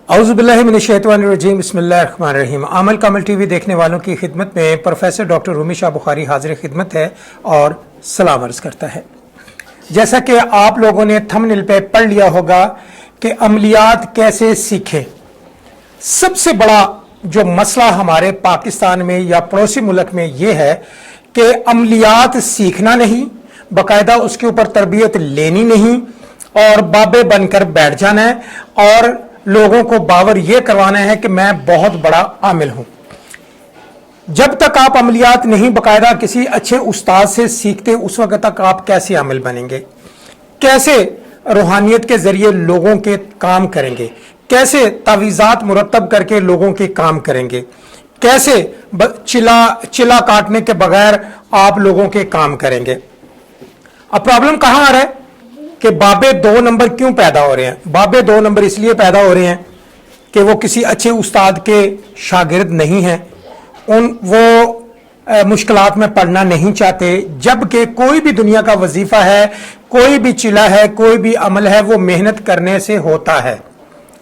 औज़ुबिल्लाहिमिनश्शैतानिर्रजीम बिस्मिल्लाहिर्रहमानिर्रहीम। आमल कामल टीवी देखने वालों की खिदमत में प्रोफेसर डॉक्टर रूमी शाह बुखारी हाजिर खिदमत है और सलाम अर्ज़ करता है। जैसा कि आप लोगों ने थंबनेल पे पढ़ लिया होगा कि अमलियात कैसे सीखें। सबसे बड़ा जो मसला हमारे पाकिस्तान में या पड़ोसी मुल्क में ये है कि अमलियात सीखना नहीं, बाकायदा उसके ऊपर तरबियत लेनी नहीं और बाबे बनकर बैठ जाना है और लोगों को बावर यह करवाना है कि मैं बहुत बड़ा आमिल हूं। जब तक आप अमलियात नहीं बाकायदा किसी अच्छे उस्ताद से सीखते, उस वक्त तक आप कैसे आमिल बनेंगे, कैसे रूहानियत के जरिए लोगों के काम करेंगे, कैसे तावीज़ात मुरतब करके लोगों के काम करेंगे, कैसे चिला काटने के बगैर आप लोगों के काम करेंगे। अब प्रॉब्लम कहां आ रहा है कि बाबे 2 नंबर क्यों पैदा हो रहे हैं। बाबे 2 नंबर इसलिए पैदा हो रहे हैं कि वो किसी अच्छे उस्ताद के शागिर्द नहीं हैं, वो मुश्किलात में पढ़ना नहीं चाहते, जबकि कोई भी दुनिया का वजीफा है, कोई भी चिला है, कोई भी अमल है, वो मेहनत करने से होता है।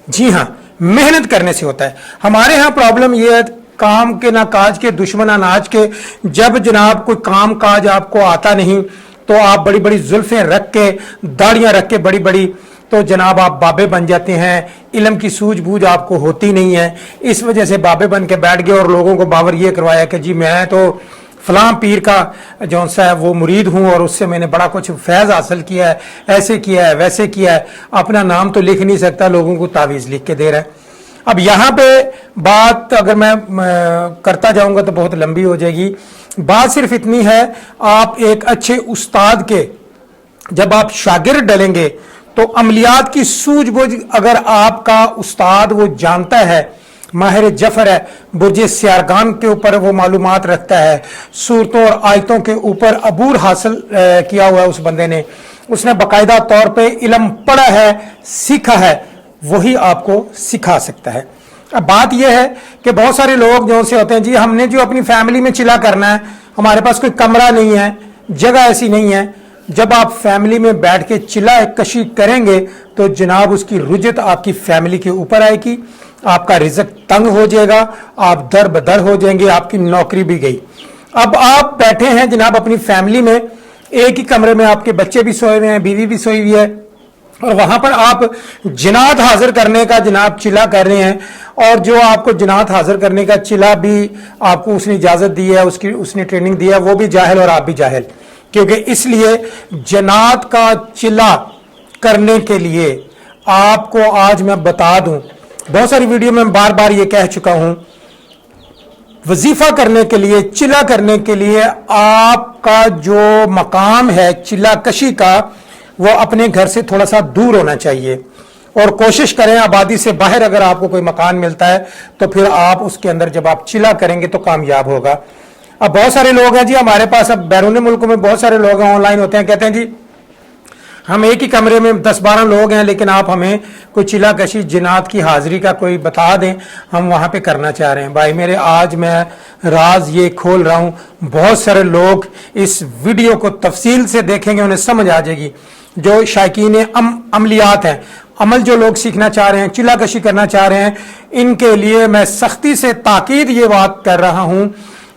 जी हाँ, मेहनत करने से होता है। हमारे यहाँ प्रॉब्लम यह है काम के ना काज के दुश्मन अनाज के। जब जनाब कोई काम काज आपको आता नहीं तो आप बड़ी बड़ी जुल्फें रख के, दाढ़ियां रख के बड़ी बड़ी, तो जनाब आप बाबे बन जाते हैं। इल्म की सूझबूझ आपको होती नहीं है, इस वजह से बाबे बन के बैठ गए और लोगों को बावर ये करवाया कि जी मैं तो फलां पीर का जो सा है वो मुरीद हूं और उससे मैंने बड़ा कुछ फैज़ हासिल किया है, ऐसे किया है, वैसे किया है। अपना नाम तो लिख नहीं सकता, लोगों को तावीज़ लिख के दे रहा है। अब यहाँ पे बात अगर मैं करता जाऊंगा तो बहुत लंबी हो जाएगी। बात सिर्फ इतनी है, आप एक अच्छे उस्ताद के जब आप शागिर्द डलेंगे तो अमलियात की सूझबूझ अगर आपका उस्ताद वो जानता है, माहिर जफर है, बुर्ज सियारगान के ऊपर वो मालूमात रखता है, सूरतों और आयतों के ऊपर अबूर हासिल किया हुआ है उस बंदे ने, उसने बाकायदा तौर पे इल्म पढ़ा है, सीखा है, वही आपको सिखा सकता है। अब बात यह है कि बहुत सारे लोग जो से होते हैं, जी हमने जो अपनी फैमिली में चिला करना है, हमारे पास कोई कमरा नहीं है, जगह ऐसी नहीं है। जब आप फैमिली में बैठ के चिला कशी करेंगे तो जनाब उसकी रुजत आपकी फैमिली के ऊपर आएगी, आपका रिज़्क तंग हो जाएगा, आप दर बदर हो जाएंगे, आपकी नौकरी भी गई। अब आप बैठे हैं जनाब अपनी फैमिली में, एक ही कमरे में आपके बच्चे भी सोए हुए हैं, बीवी भी सोई हुई है, और वहां पर आप जनात हाजिर करने का जनाब चिला कर रहे हैं, और जो आपको जनात हाजिर करने का चिला भी आपको उसने इजाजत दी है, उसने ट्रेनिंग दी है, वो भी जाहिल और आप भी जाहिल। क्योंकि इसलिए जनात का चिला करने के लिए आपको आज मैं बता दूं, बहुत सारी वीडियो में बार बार ये कह चुका हूं, वजीफा करने के लिए, चिला करने के लिए आपका जो मकाम है चिला कशी का, वो अपने घर से थोड़ा सा दूर होना चाहिए। और कोशिश करें आबादी से बाहर अगर आपको कोई मकान मिलता है तो फिर आप उसके अंदर जब आप चिला करेंगे तो कामयाब होगा। अब बहुत सारे लोग हैं जी हमारे पास, अब बैरून मुल्क में बहुत सारे लोग हैं, ऑनलाइन होते हैं, कहते हैं जी हम एक ही कमरे में 10-12 लोग हैं, लेकिन आप हमें कोई चिला कशी जिनात की हाजिरी का कोई बता दें, हम वहां पे करना चाह रहे हैं। भाई मेरे, आज मैं राज ये खोल रहा हूं, बहुत सारे लोग इस वीडियो को तफसील से देखेंगे, उन्हें समझ आ जाएगी। जो शायकीन अमलियात हैं, अमल जो लोग सीखना चाह रहे हैं, चिला कशी करना चाह रहे हैं, इनके लिए मैं सख्ती से ताकीद ये बात कर रहा हूं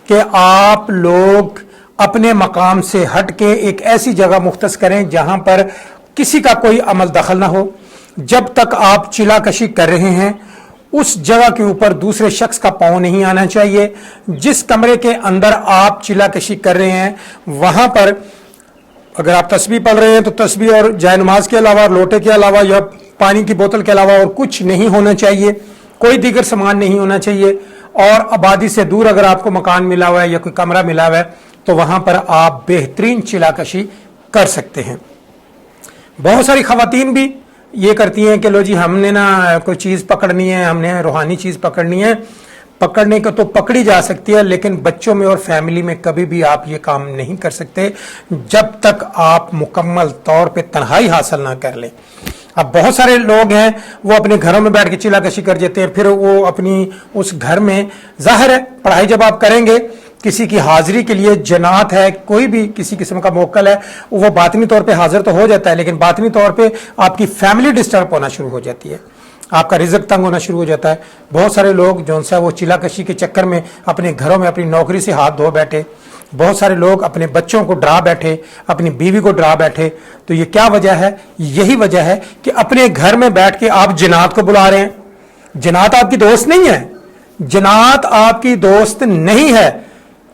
कि आप लोग अपने मकाम से हट के एक ऐसी जगह मुख्तस करें जहां पर किसी का कोई अमल दखल ना हो। जब तक आप चिला कशी कर रहे हैं उस जगह के ऊपर दूसरे शख्स का पांव नहीं आना चाहिए। जिस कमरे के अंदर आप चिला कशी कर रहे हैं वहां पर अगर आप तस्बीह पढ़ रहे हैं तो तस्बीह और जाय नमाज के अलावा, लोटे के अलावा या पानी की बोतल के अलावा और कुछ नहीं होना चाहिए, कोई दीगर सामान नहीं होना चाहिए। और आबादी से दूर अगर आपको मकान मिला हुआ है या कोई कमरा मिला हुआ है तो वहां पर आप बेहतरीन चिलाकशी कर सकते हैं। बहुत सारी खवातीन भी ये करती हैं कि लो जी हमने ना कोई चीज़ पकड़नी है, हमने रूहानी चीज़ पकड़नी है। पकड़ने को तो पकड़ी जा सकती है, लेकिन बच्चों में और फैमिली में कभी भी आप ये काम नहीं कर सकते जब तक आप मुकम्मल तौर पे तन्हाई हासिल ना कर लें। अब बहुत सारे लोग हैं वो अपने घरों में बैठ के चिला कशी कर देते हैं, फिर वो अपनी उस घर में, जाहिर है पढ़ाई जब आप करेंगे किसी की हाजिरी के लिए, जनात है, कोई भी किसी किस्म का मोक्कल है, वो बातनी तौर पे हाजिर तो हो जाता है, लेकिन बातनी तौर पे आपकी फैमिली डिस्टर्ब होना शुरू हो जाती है। आपका रिज़्क तंग होना शुरू हो जाता है। बहुत सारे लोग जो सा वो चिला कशी के चक्कर में अपने घरों में अपनी नौकरी से हाथ धो बैठे, बहुत सारे लोग अपने बच्चों को डरा बैठे, अपनी बीवी को डरा बैठे। तो ये क्या वजह है? यही वजह है कि अपने घर में बैठ के आप जिन्नात को बुला रहे हैं। जिन्नात आपकी दोस्त नहीं है, जिन्नात आपकी दोस्त नहीं है।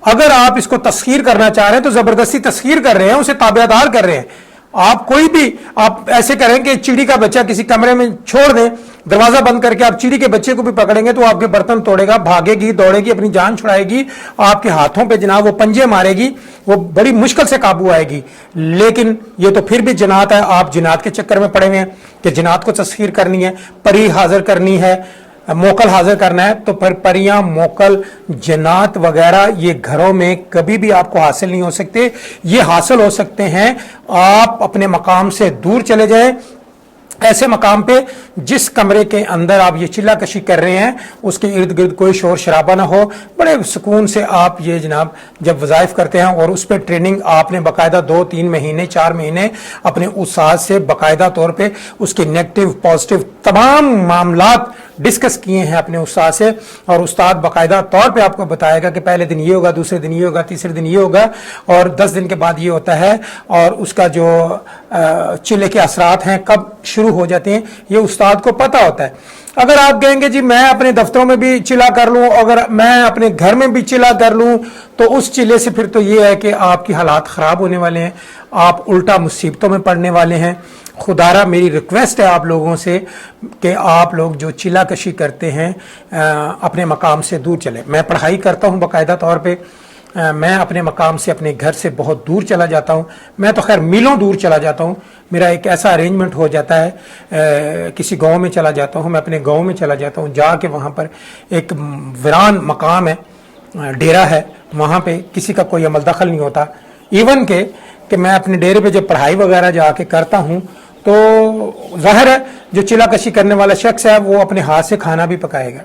अगर आप इसको तस्खीर करना चाह रहे हैं तो जबरदस्ती तस्खीर कर रहे हैं, उसे ताबेदार कर रहे हैं। आप कोई भी आप ऐसे करें कि चिड़ी का बच्चा किसी कमरे में छोड़ दें, दरवाजा बंद करके आप चिड़ी के बच्चे को भी पकड़ेंगे तो आपके बर्तन तोड़ेगा, भागेगी, दौड़ेगी, अपनी जान छुड़ाएगी, आपके हाथों पे जनाब वो पंजे मारेगी, वो बड़ी मुश्किल से काबू आएगी। लेकिन ये तो फिर भी जिन्नात है। आप जिन्नात के चक्कर में पड़े हुए हैं कि जिन्नात को तस्खीर करनी है, परी हाजिर करनी है, मोकल हाजिर करना है। तो परियां, मोकल, जन्नात वगैरह ये घरों में कभी भी आपको हासिल नहीं हो सकते। ये हासिल हो सकते हैं आप अपने मकाम से दूर चले जाएं, ऐसे मकाम पे जिस कमरे के अंदर आप ये चिल्ला कशी कर रहे हैं उसके इर्द गिर्द कोई शोर शराबा ना हो। बड़े सुकून से आप ये जनाब जब वज़ाइफ करते हैं और उस पर ट्रेनिंग आपने बाकायदा 2-3 महीने 4 महीने अपने उस्ताद से बाकायदा तौर पे उसके नेगेटिव पॉजिटिव तमाम मामलात डिस्कस किए हैं अपने उस्ताद से, और उस्ताद बाकायदा तौर पे आपको बताएगा कि पहले दिन ये होगा, दूसरे दिन ये होगा, तीसरे दिन ये होगा और 10 दिन के बाद ये होता है। और उसका जो चिल्ले के असरात हैं कब शुरू हो जाते हैं ये उस्ताद को पता होता है। अगर आप कहेंगे जी मैं अपने दफ्तरों में भी चिल्ला कर लूं, अगर मैं अपने घर में भी चिल्ला कर लूं, तो उस चिल्ले से फिर तो ये है कि आपकी हालात ख़राब होने वाले हैं, आप उल्टा मुसीबतों में पड़ने वाले हैं। खुदारा मेरी रिक्वेस्ट है आप लोगों से कि आप लोग जो चिल्ला कशी करते हैं अपने मकाम से दूर चले। मैं पढ़ाई करता हूं बाकायदा तौर पे, मैं अपने मकाम से अपने घर से बहुत दूर चला जाता हूं। मैं तो खैर मीलों दूर चला जाता हूं। मेरा एक ऐसा अरेंजमेंट हो जाता है, किसी गांव में चला जाता हूं, मैं अपने गांव में चला जाता हूं, जाके वहां पर एक वीरान मकाम है, डेरा है, वहां पे किसी का कोई अमल दखल नहीं होता। इवन कि मैं अपने डेरे पे जब पढ़ाई वगैरह जाके करता हूं तो जाहिर है जो चिल्ला कशी करने वाला शख्स है वो अपने हाथ से खाना भी पकाएगा,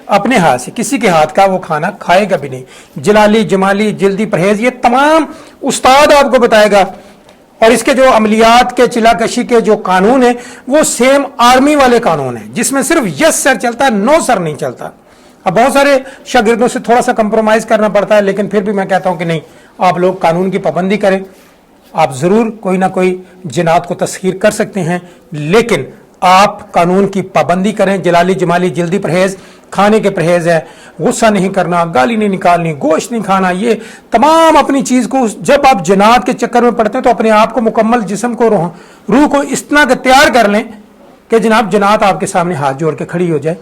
अपने हाथ से, किसी के हाथ का वो खाना खाएगा भी नहीं। जलाली, जमाली, जल्दी, परहेज, ये तमाम उस्ताद आपको बताएगा। और इसके जो अमलियात के चिल्ला कशी के जो कानून है वो सेम आर्मी वाले कानून है, जिसमें सिर्फ यस सर चलता है, नो सर नहीं चलता। अब बहुत सारे शागिर्दों से थोड़ा सा कंप्रोमाइज करना पड़ता है, लेकिन फिर भी मैं कहता हूं कि नहीं, आप लोग कानून की पाबंदी करें। आप जरूर कोई ना कोई जिन्नात को तस्खीर कर सकते हैं, लेकिन आप कानून की पाबंदी करें। जलाली, जमाली, जल्दी, परहेज, खाने के परहेज है, गुस्सा नहीं करना, गाली नहीं निकालनी, गोश्त नहीं खाना, ये तमाम अपनी चीज को जब आप जिन्नात के चक्कर में पड़ते हैं तो अपने आप को मुकम्मल जिस्म को रूह को इस तरह का तैयार कर लें कि जनाब जिन्नात आपके सामने हाथ जोड़ के खड़ी हो जाए।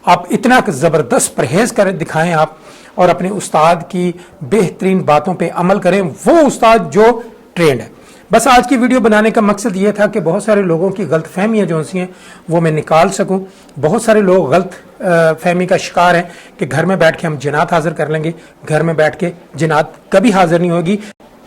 आप इतना जबरदस्त परहेज कर दिखाएं आप, और अपने उस्ताद की बेहतरीन बातों पर अमल करें, वो उस्ताद जो ट्रेंड है। बस आज की वीडियो बनाने का मकसद ये था कि बहुत सारे लोगों की गलत फहमियाँ जो सी हैं वो मैं निकाल सकूं। बहुत सारे लोग गलत फहमी का शिकार हैं कि घर में बैठ के हम जिन्नात हाजिर कर लेंगे, घर में बैठ के जिन्नात कभी हाजिर नहीं होगी।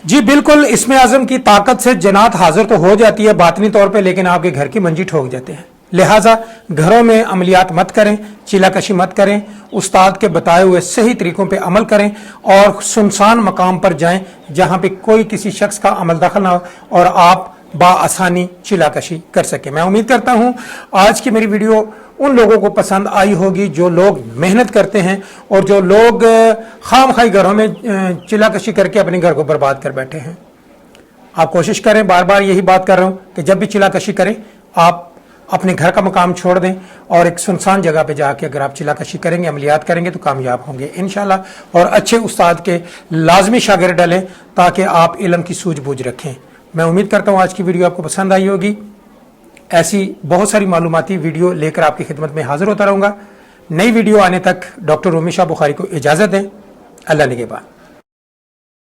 जी बिल्कुल, इसमें आज़म की ताकत से जिन्नात हाजिर तो हो जाती है बातनी तौर पे, लेकिन आपके घर की मंजी ठोक जाते हैं। लिहाजा घरों में अमलियात मत करें, चिल्ला कशी मत करें, उस्ताद के बताए हुए सही तरीकों पे अमल करें और सुनसान मकाम पर जाएं जहां पे कोई किसी शख्स का अमल दखल ना हो और आप बाआसानी चिल्ला कशी कर सकें। मैं उम्मीद करता हूं आज की मेरी वीडियो उन लोगों को पसंद आई होगी जो लोग मेहनत करते हैं और जो लोग खामखाई घरों में चिल्ला कशी करके अपने घर को बर्बाद कर बैठे हैं। आप कोशिश करें, बार बार यही बात कर रहा हूं कि जब भी चिल्ला कशी करें आप अपने घर का मकाम छोड़ दें और एक सुनसान जगह पे जाके अगर आप चिल्ला कशी करेंगे, अमलियात करेंगे तो कामयाब होंगे इंशाल्लाह। और अच्छे उस्ताद के लाजमी शागिर्द डलें ताकि आप इल्म की सूझबूझ रखें। मैं उम्मीद करता हूँ आज की वीडियो आपको पसंद आई होगी। ऐसी बहुत सारी मालूमाती वीडियो लेकर आपकी खिदमत में हाजिर होता रहूँगा। नई वीडियो आने तक डॉक्टर रूमी शाह बुखारी को इजाज़त दें। अल्लाह निगहबान।